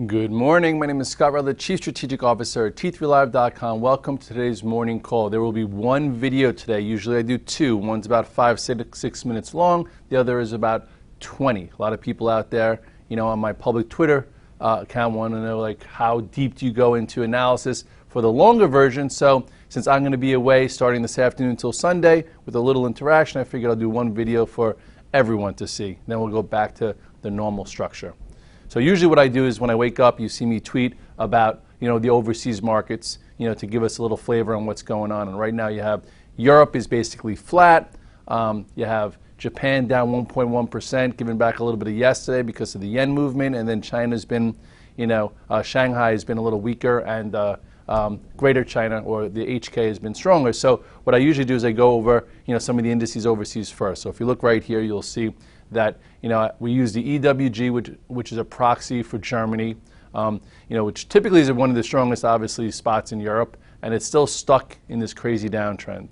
Good morning. My name is Scott Redler, Chief Strategic Officer at T3Live.com. Welcome to today's morning call. There will be one video today. Usually I do two. One's about 6 minutes long. The other is about 20. A lot of people out there, on my public Twitter account want to know, like, how deep do you go into analysis for the longer version? So since I'm going to be away starting this afternoon until Sunday with a little interaction, I figured I'll do one video for everyone to see. Then we'll go back to the normal structure. So usually what I do is when I wake up, you see me tweet about, the overseas markets, to give us a little flavor on what's going on. And right now you have Europe is basically flat. You have Japan down 1.1%, giving back a little bit of yesterday because of the yen movement. And then China's been, Shanghai has been a little weaker, and Greater China, or the HK, has been stronger. So what I usually do is I go over, some of the indices overseas first. So if you look right here, you'll see that we use the EWG, which is a proxy for Germany, which typically is one of the strongest, obviously, spots in Europe, and it's still stuck in this crazy downtrend.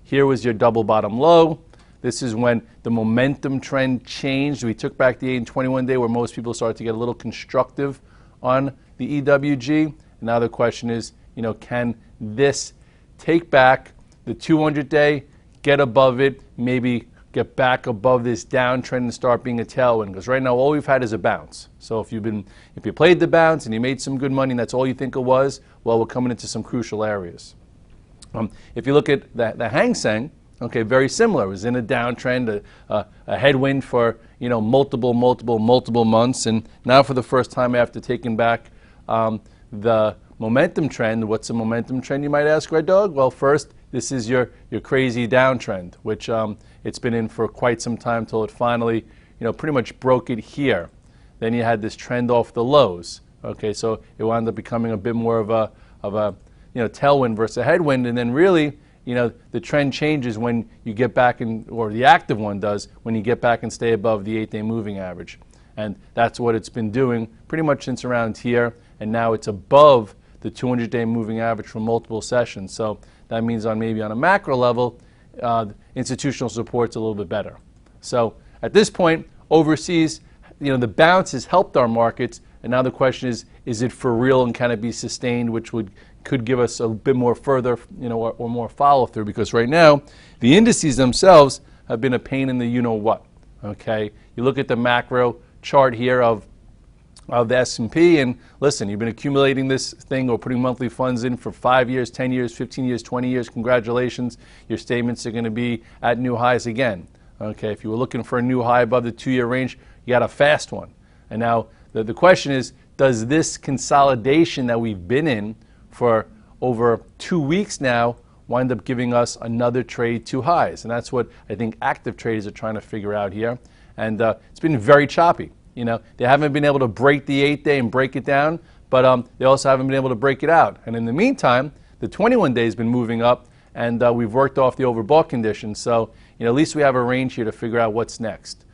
Here was your double bottom low. This is when the momentum trend changed. We took back the 8 and 21 day, where most people started to get a little constructive on the EWG. And now the question is, can this take back the 200 day, get above it, maybe get back above this downtrend and start being a tailwind? Because right now all we've had is a bounce. So if you played the bounce and you made some good money and that's all you think it was, well, we're coming into some crucial areas. If you look at the Hang Seng, okay, very similar. It was in a downtrend, a headwind for multiple months, and now for the first time after taking back the momentum trend. What's a momentum trend, you might ask, Red Dog? Well, first, this is your crazy downtrend, which it's been in for quite some time till it finally, pretty much broke it here. Then you had this trend off the lows. Okay, so it wound up becoming a bit more of a tailwind versus a headwind, and then really, the trend changes when you get back or the active one does, when you get back and stay above the 8-day moving average. And that's what it's been doing pretty much since around here, and now it's above the 200-day moving average for multiple sessions. So that means maybe on a macro level, institutional support's a little bit better. So at this point, overseas, the bounce has helped our markets, and now the question is it for real and can it be sustained, which could give us a bit more further, or more follow through, because right now the indices themselves have been a pain in the you-know-what. Okay, you look at the macro chart here of the S&P, and listen, you've been accumulating this thing or putting monthly funds in for 5 years, 10 years, 15 years, 20 years. Congratulations, your statements are going to be at new highs again. Okay, if you were looking for a new high above the 2-year range, you got a fast one. And now the question is, does this consolidation that we've been in for over 2 weeks now wind up giving us another trade to highs? And that's what I think active traders are trying to figure out here. And it's been very choppy. They haven't been able to break the 8-day and break it down, but they also haven't been able to break it out. And in the meantime, the 21-day has been moving up, and we've worked off the overbought conditions. So, at least we have a range here to figure out what's next.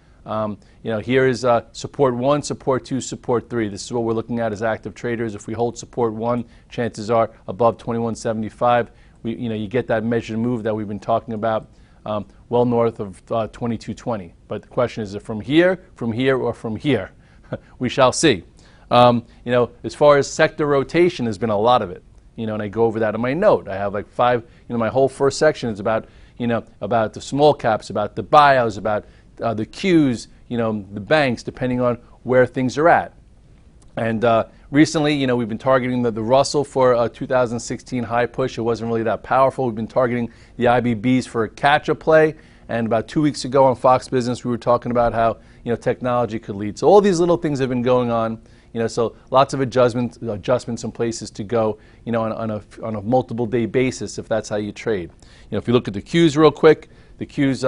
Here is support 1, support 2, support 3. This is what we're looking at as active traders. If we hold support 1, chances are above 2175. You get that measured move that we've been talking about, well north of 2220. But the question is, from here, or from here? We shall see. As far as sector rotation, there's been a lot of it. And I go over that in my note. I have like 5. My whole first section is about about the small caps, about the buyouts, about the Qs, the banks, depending on where things are at. And recently, we've been targeting the Russell for a 2016 high push. It wasn't really that powerful. We've been targeting the IBBs for a catch-up play. And about 2 weeks ago on Fox Business, we were talking about how technology could lead. So all these little things have been going on. So lots of adjustments in places to go, on a multiple day basis if that's how you trade. If you look at the Qs real quick, the Qs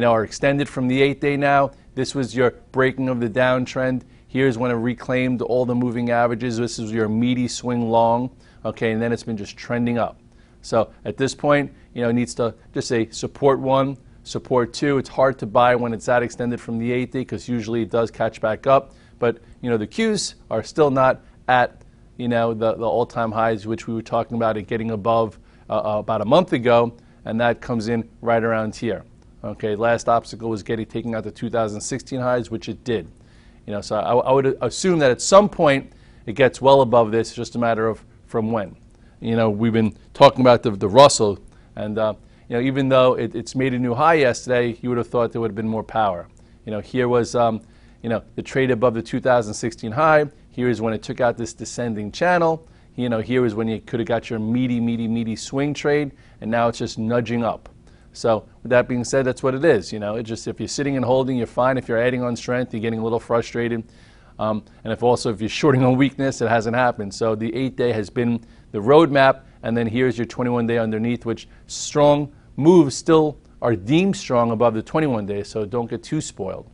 are extended from the 8-day now. This was your breaking of the downtrend. Here's when it reclaimed all the moving averages. This is your meaty swing long, okay, and then it's been just trending up. So at this point, it needs to just say support 1, support 2. It's hard to buy when it's that extended from the 8-day because usually it does catch back up. But the Qs are still not at the all-time highs, which we were talking about it getting above about a month ago, and that comes in right around here. Okay, last obstacle was taking out the 2016 highs, which it did. So I would assume that at some point it gets well above this. It's just a matter of from when. We've been talking about the Russell, and even though it's made a new high yesterday, you would have thought there would have been more power. Here was the trade above the 2016 high. Here is when it took out this descending channel. Here is when you could have got your meaty swing trade, and now it's just nudging up. So with that being said, that's what it is. It's just if you're sitting and holding, you're fine. If you're adding on strength, you're getting a little frustrated. And if you're shorting on weakness, it hasn't happened. So the 8-day has been the roadmap, and then here's your 21-day underneath, which strong moves still are deemed strong above the 21-day, so don't get too spoiled.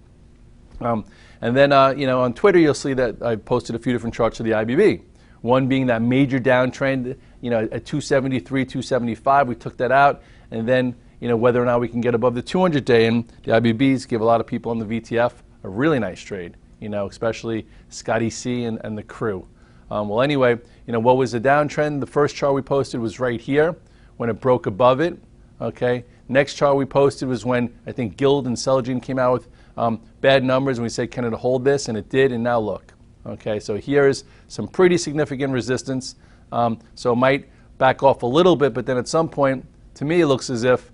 And then on Twitter, you'll see that I posted a few different charts of the IBB. One being that major downtrend, at 273, 275, we took that out, and then whether or not we can get above the 200-day, and the IBBs give a lot of people on the VTF a really nice trade, especially Scotty C and the crew. Well, anyway, what was the downtrend? The first chart we posted was right here when it broke above it. Okay. Next chart we posted was when I think Guild and Celgene came out with bad numbers, and we said, can it hold this? And it did, and now look. Okay, so here's some pretty significant resistance. So it might back off a little bit, but then at some point, to me, it looks as if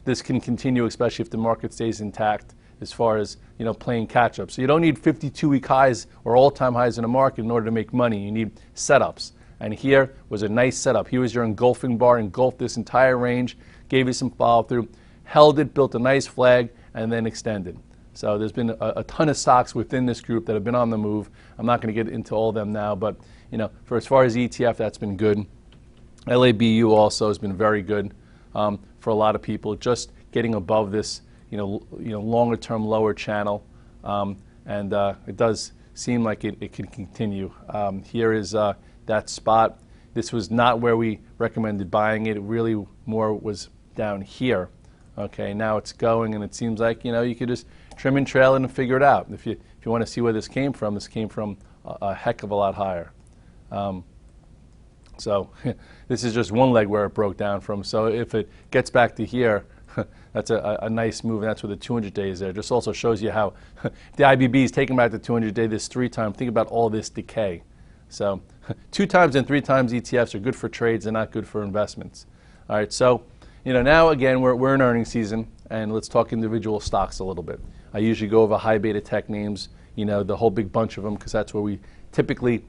this can continue, especially if the market stays intact as far as playing catch up. So you don't need 52-week highs or all-time highs in a market in order to make money. You need setups. And here was a nice setup. Here was your engulfing bar, engulfed this entire range, gave you some follow through, held it, built a nice flag, and then extended. So there's been a ton of stocks within this group that have been on the move. I'm not going to get into all of them now, but for as far as ETF, that's been good. LABU also has been very good for a lot of people, just getting above this longer term lower channel, and it does seem like it can continue. Here is that spot. This was not where we recommended buying it. It really more was down here. Okay, now it's going, and it seems like you could just trim and trail it and figure it out. If you want to see where this came from a heck of a lot higher. So this is just one leg where it broke down from. So if it gets back to here, that's a nice move, and that's where the 200-day is there. Just also shows you how the IBB is taking back the 200-day this 3 times. Think about all this decay. So 2 times and 3 times ETFs are good for trades and not good for investments. All right, so now again we're in earnings season, and let's talk individual stocks a little bit. I usually go over high beta tech names, the whole big bunch of them, because that's where we typically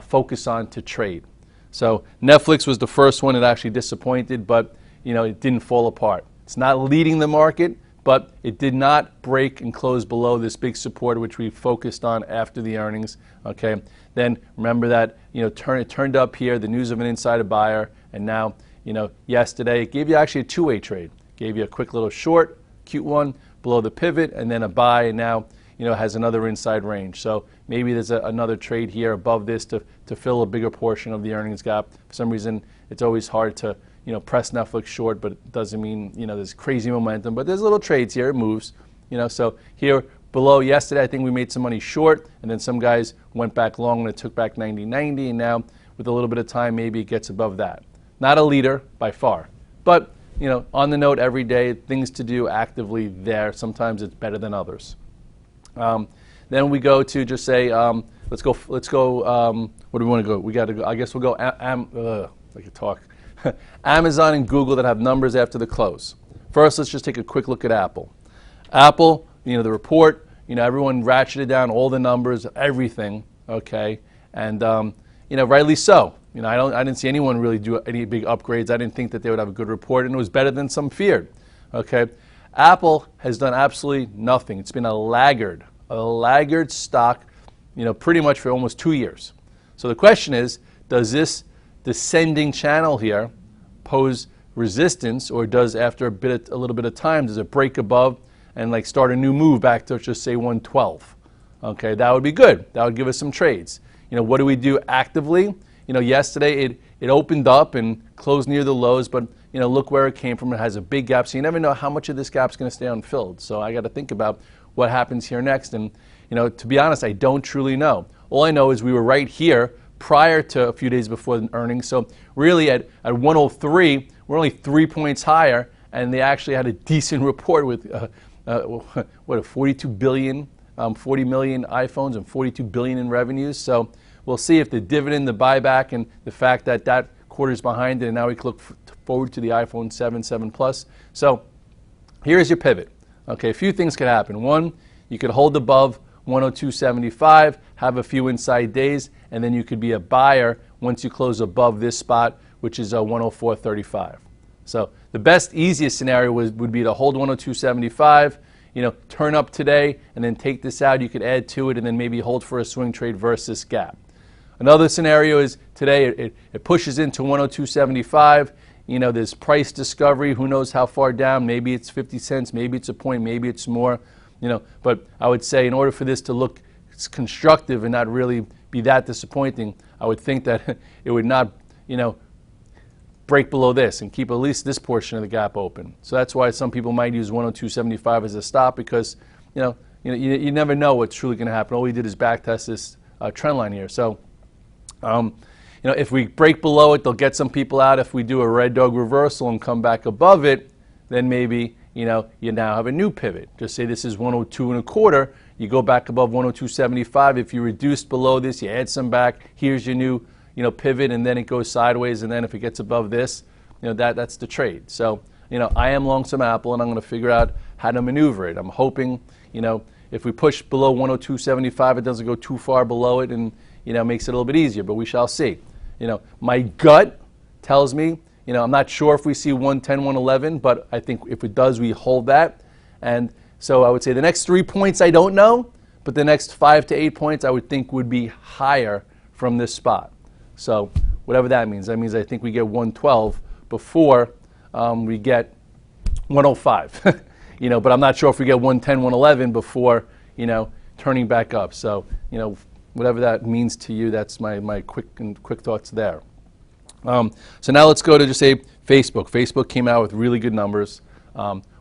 focus on to trade. So Netflix was the first one that actually disappointed, but it didn't fall apart. It's not leading the market, but it did not break and close below this big support, which we focused on after the earnings. Okay, then remember that it turned up here, the news of an insider buyer, and now yesterday it gave you actually a two-way trade. Gave you a quick little short, cute one below the pivot, and then a buy, and now has another inside range. So maybe there's another trade here above this to fill a bigger portion of the earnings gap. For some reason, it's always hard to press Netflix short, but it doesn't mean there's crazy momentum. But there's little trades here, it moves. So here below yesterday, I think we made some money short, and then some guys went back long and it took back 90.90, and now with a little bit of time, maybe it gets above that. Not a leader by far, but on the note every day, things to do actively there. Sometimes it's better than others. Then we go to just say, let's go. Where do we want to go? We got to go. I guess we'll go. I could talk. Amazon and Google that have numbers after the close. First, let's just take a quick look at Apple. Apple, the report. Everyone ratcheted down all the numbers, everything. Okay, and rightly so. I didn't see anyone really do any big upgrades. I didn't think that they would have a good report, and it was better than some feared. Okay, Apple has done absolutely nothing. It's been a laggard stock, pretty much for almost 2 years. So the question is, does this descending channel here pose resistance, or does after a little bit of time, does it break above and start a new move back to just say 112? Okay, that would be good. That would give us some trades. What do we do actively? Yesterday it opened up and closed near the lows, but look where it came from. It has a big gap, so you never know how much of this gap's going to stay unfilled. So I got to think about what happens here next. And to be honest, I don't truly know. All I know is we were right here prior to a few days before the earnings. So really at 103, we're only 3 points higher, and they actually had a decent report with what, a $42 billion 40 million iPhones and 42 billion in revenues. So we'll see if the dividend, the buyback, and the fact that that quarter is behind it, and now we can look forward to the iPhone 7, 7 Plus. So here's your pivot. Okay, a few things could happen. One, you could hold above 102.75, have a few inside days, and then you could be a buyer once you close above this spot, which is 104.35. So the best, easiest scenario would be to hold 102.75, turn up today, and then take this out. You could add to it, and then maybe hold for a swing trade versus gap. Another scenario is today it pushes into 102.75. There's price discovery. Who knows how far down? Maybe it's 50 cents. Maybe it's a point. Maybe it's more. But I would say in order for this to look constructive and not really be that disappointing, I would think that it would not, break below this and keep at least this portion of the gap open. So that's why some people might use 102.75 as a stop, because you never know what's truly going to happen. All we did is backtest this trend line here. So if we break below it, they'll get some people out. If we do a red dog reversal and come back above it, then maybe you now have a new pivot. Just say this is 102.25. You go back above 102.75. If you reduced below this, you add some back. Here's your new pivot, and then it goes sideways. And then if it gets above this, that's the trade. So I am long some Apple, and I'm going to figure out how to maneuver it. I'm hoping if we push below 102.75, it doesn't go too far below it, and makes it a little bit easier. But we shall see. My gut tells me. I'm not sure if we see 110, 111, but I think if it does, we hold that. And so I would say the next 3 points I don't know, but the next 5 to 8 points I would think would be higher from this spot. So whatever that means I think we get 112 before we get 105. But I'm not sure if we get 110, 111 before turning back up. So whatever that means to you, that's my quick thoughts there. So now let's go to just say Facebook. Facebook came out with really good numbers.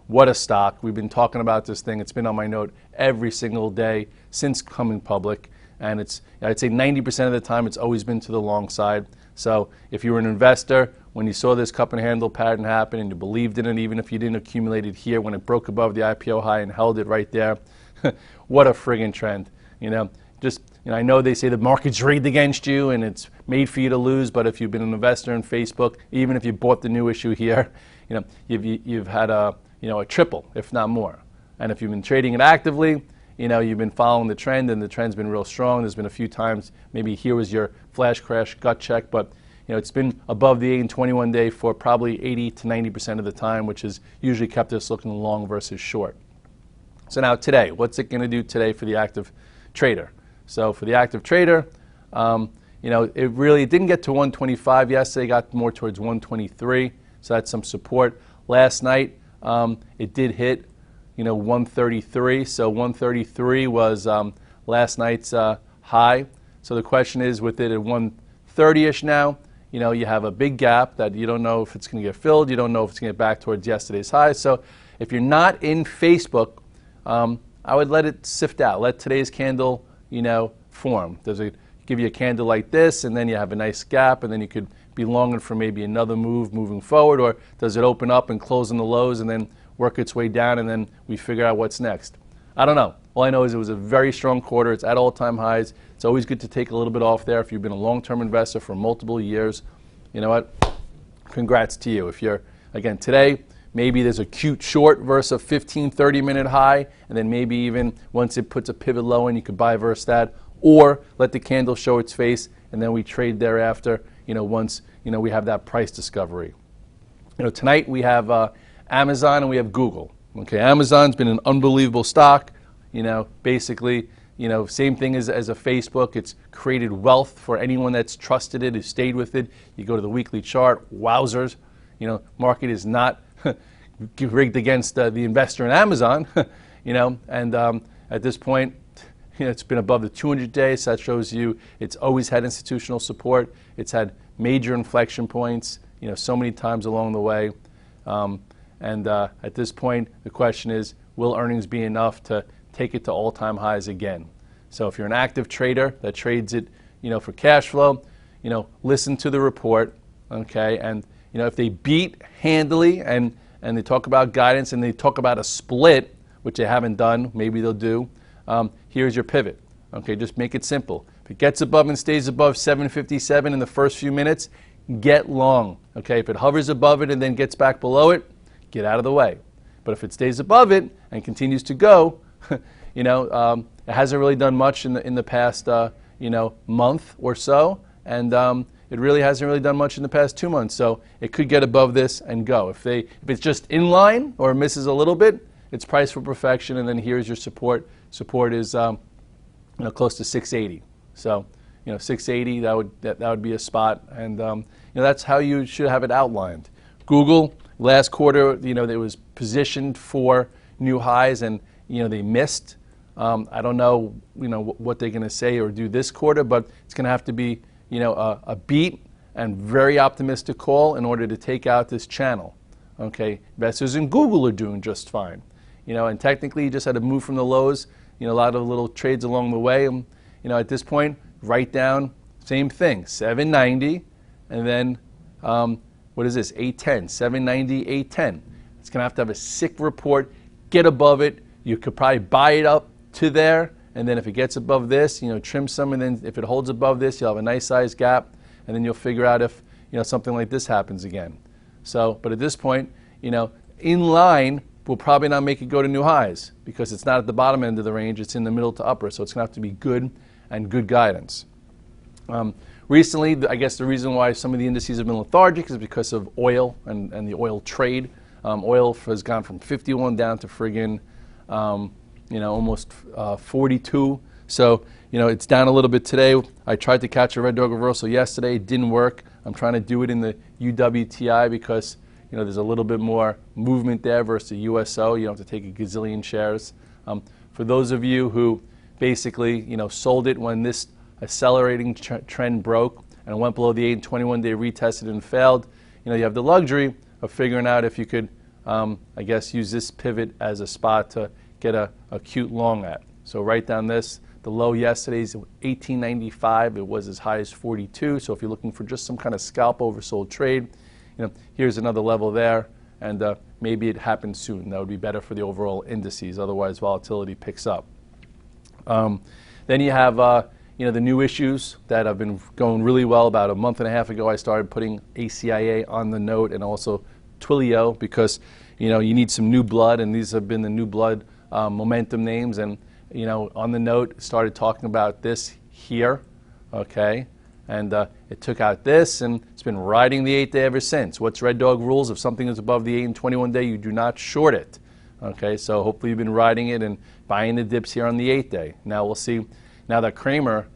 What a stock. We've been talking about this thing. It's been on my note every single day since coming public. And I'd say 90% of the time it's always been to the long side. So if you were an investor, when you saw this cup and handle pattern happen and you believed in it, even if you didn't accumulate it here, when it broke above the IPO high and held it right there, what a friggin' trend. I know they say the market's rigged against you and it's made for you to lose, but if you've been an investor in Facebook, even if you bought the new issue here, you've had a triple, if not more. And if you've been trading it actively, you've been following the trend, and the trend's been real strong. There's been a few times, maybe here was your flash crash gut check, but it's been above the 8 and 21 day for probably 80 to 90% of the time, which has usually kept us looking long versus short. So now today, what's it going to do today for the active trader? So for the active trader, it really didn't get to 125 yesterday. Got more towards 123, so that's some support. Last night, it did hit, 133. So 133 was last night's high. So the question is, with it at 130-ish now, you have a big gap that you don't know if it's going to get filled. You don't know if it's going to get back towards yesterday's high. So if you're not in Facebook, I would let it sift out. Let today's candle form. Does it give you a candle like this, and then you have a nice gap, and then you could be longing for maybe another move moving forward, or does it open up and close in the lows and then work its way down, and then we figure out what's next? I don't know. All I know is it was a very strong quarter. It's at all-time highs. It's always good to take a little bit off there if you've been a long-term investor for multiple years. You know what? Congrats to you. If you're, again, today, maybe there's a cute short versus a 15, 30-minute high, and then maybe even once it puts a pivot low in, you could buy versus that, or let the candle show its face, and then we trade thereafter, once, we have that price discovery. Tonight we have Amazon and we have Google. Okay, Amazon's been an unbelievable stock. Basically, same thing as a Facebook. It's created wealth for anyone that's trusted it, who stayed with it. You go to the weekly chart, wowzers. Market is not rigged against the investor in Amazon. And at this point, it's been above the 200 days. So that shows you it's always had institutional support. It's had major inflection points, so many times along the way. And at this point, the question is, will earnings be enough to take it to all-time highs again? So if you're an active trader that trades it, for cash flow, listen to the report, okay? And if they beat handily and they talk about guidance and they talk about a split, which they haven't done, maybe they'll do. here's your pivot. Okay, just make it simple. If it gets above and stays above 757 in the first few minutes, get long. Okay, if it hovers above it and then gets back below it, get out of the way. But if it stays above it and continues to go, it hasn't really done much in the past month or so, and it really hasn't really done much in the past 2 months. So it could get above this and go. If it's just in line or misses a little bit, it's priced for perfection. And then here's your support. Support is close to 680. So 680 that would be a spot, and that's how you should have it outlined. Google last quarter, it was positioned for new highs, and they missed. I don't know, what they're going to say or do this quarter, but it's going to have to be, a beat and very optimistic call in order to take out this channel. Okay, investors in Google are doing just fine, and technically you just had to move from the lows. A lot of little trades along the way, and at this point, write down same thing, 790, and then what is this? 810, 790, 810. It's going to have a sick report. Get above it. You could probably buy it up to there, and then if it gets above this, trim some, and then if it holds above this, you'll have a nice size gap, and then you'll figure out if something like this happens again. So, but at this point, in line will probably not make it go to new highs because it's not at the bottom end of the range; it's in the middle to upper. So it's going to have to be good and good guidance. Recently, I guess the reason why some of the indices have been lethargic is because of oil and the oil trade. Oil has gone from 51 down to friggin' almost 42. So, it's down a little bit today. I tried to catch a red dog reversal yesterday. It didn't work. I'm trying to do it in the UWTI because, there's a little bit more movement there versus the USO. You don't have to take a gazillion shares. For those of you who basically, sold it when this accelerating trend broke and went below the 8 and 21 day retested and failed, you have the luxury of figuring out if you could, I guess, use this pivot as a spot to get a cute long at. So write down this. The low yesterday's 1895. It was as high as 42. So if you're looking for just some kind of scalp oversold trade, here's another level there, and maybe it happens soon. That would be better for the overall indices. Otherwise, volatility picks up. Then you have the new issues that have been going really well. About a month and a half ago, I started putting ACIA on the note and also TWLO because you need some new blood, and these have been the new blood momentum names. And on the note, started talking about this here, okay, and it took out this, and it's been riding the 8 day ever since. What's Red Dog rules? If something is above the 8 and 21 day, you do not short it. Okay, so hopefully you've been riding it and buying the dips here on the 8 day. Now we'll see. Now that Kramer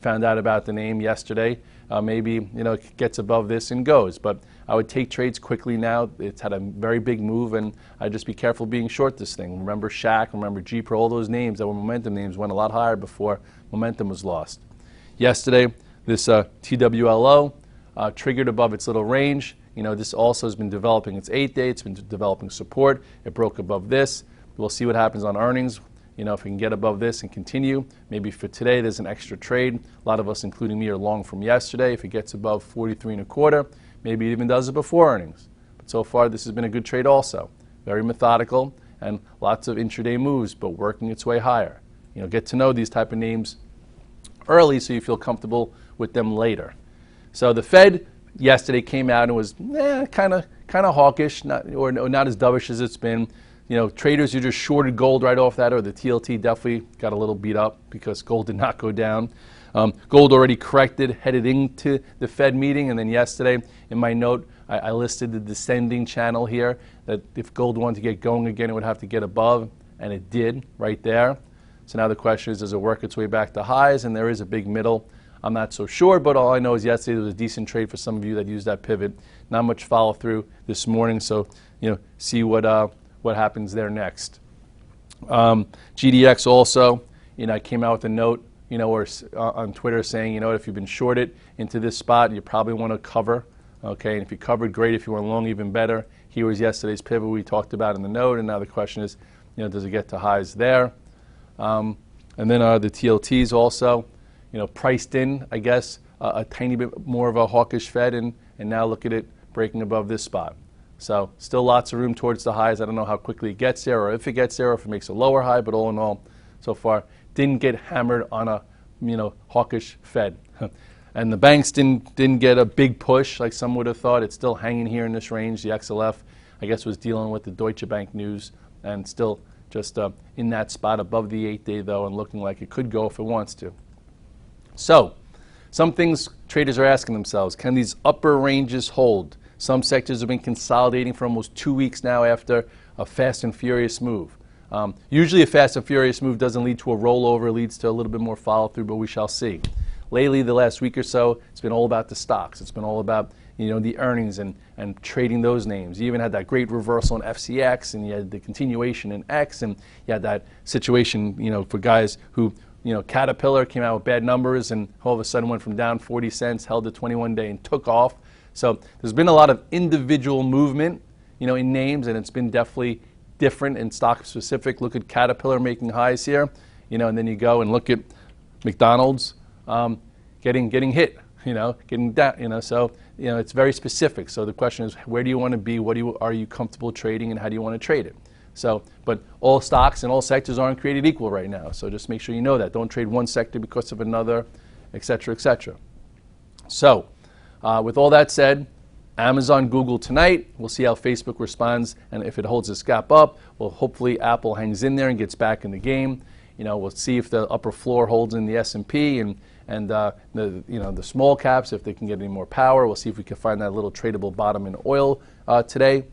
found out about the name yesterday, maybe it gets above this and goes. But I would take trades quickly now. It's had a very big move, and I'd just be careful being short this thing. Remember Shaq, remember G-Pro, all those names that were momentum names went a lot higher before momentum was lost. Yesterday, this TWLO triggered above its little range. This also has been developing its 8 day. It's been developing support. It broke above this. We'll see what happens on earnings. If we can get above this and continue, maybe for today there's an extra trade. A lot of us, including me, are long from yesterday. If it gets above 43 1/4, maybe it even does it before earnings. But so far, this has been a good trade also. Very methodical and lots of intraday moves, but working its way higher. Get to know these type of names early so you feel comfortable with them later. So the Fed yesterday came out and was kind of hawkish, not as dovish as it's been. Traders who just shorted gold right off that, or the TLT definitely got a little beat up because gold did not go down. Gold already corrected, headed into the Fed meeting, and then yesterday in my note I listed the descending channel here, that if gold wanted to get going again, it would have to get above, and it did right there. So now the question is, does it work its way back to highs? And there is a big middle. I'm not so sure, but all I know is yesterday there was a decent trade for some of you that used that pivot. Not much follow through this morning, so see what happens there next. GDX also, I came out with a note, or on Twitter saying, if you've been shorted into this spot, you probably want to cover. Okay, and if you covered, great. If you went long, even better. Here was yesterday's pivot we talked about in the note, and now the question is, does it get to highs there? And then the TLTs also, priced in, I guess, a tiny bit more of a hawkish Fed, and now look at it breaking above this spot. So still lots of room towards the highs. I don't know how quickly it gets there, or if it gets there, or if it makes a lower high, but all in all, so far didn't get hammered on a hawkish Fed. And the banks didn't get a big push like some would have thought. It's still hanging here in this range. The XLF, I guess, was dealing with the Deutsche Bank news and still just in that spot above the 8-day, though, and looking like it could go if it wants to. So some things traders are asking themselves, can these upper ranges hold? Some sectors have been consolidating for almost 2 weeks now after a fast and furious move. Usually a fast and furious move doesn't lead to a rollover, it leads to a little bit more follow-through, but we shall see. Lately, the last week or so, it's been all about the stocks. It's been all about the earnings and trading those names. You even had that great reversal in FCX, and you had the continuation in X, and you had that situation for guys who Caterpillar came out with bad numbers and all of a sudden went from down 40 cents, held the 21-day and took off. So there's been a lot of individual movement in names, and it's been definitely different in stock specific. Look at Caterpillar making highs here, and then you go and look at McDonald's getting hit, getting down, so it's very specific. So the question is, where do you want to be? What are you comfortable trading, and how do you want to trade it? So, but all stocks and all sectors aren't created equal right now. So just make sure you know that. Don't trade one sector because of another, et cetera, et cetera. So with all that said, Amazon, Google tonight. We'll see how Facebook responds, and if it holds this gap up, well, hopefully Apple hangs in there and gets back in the game. We'll see if the upper floor holds in the S&P and the small caps, if they can get any more power. We'll see if we can find that little tradable bottom in oil today.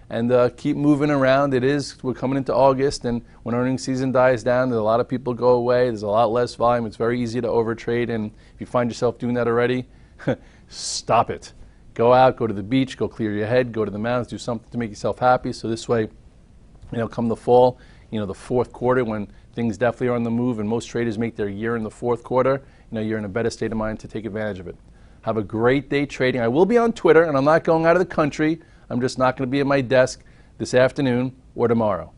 And keep moving around. We're coming into August, and when earnings season dies down, a lot of people go away. There's a lot less volume. It's very easy to overtrade, and if you find yourself doing that already, stop it. Go out, go to the beach, go clear your head, go to the mountains, do something to make yourself happy. So this way, come the fall, the fourth quarter, when things definitely are on the move, and most traders make their year in the fourth quarter, you're in a better state of mind to take advantage of it. Have a great day trading. I will be on Twitter, and I'm not going out of the country. I'm just not going to be at my desk this afternoon or tomorrow.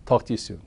Talk to you soon.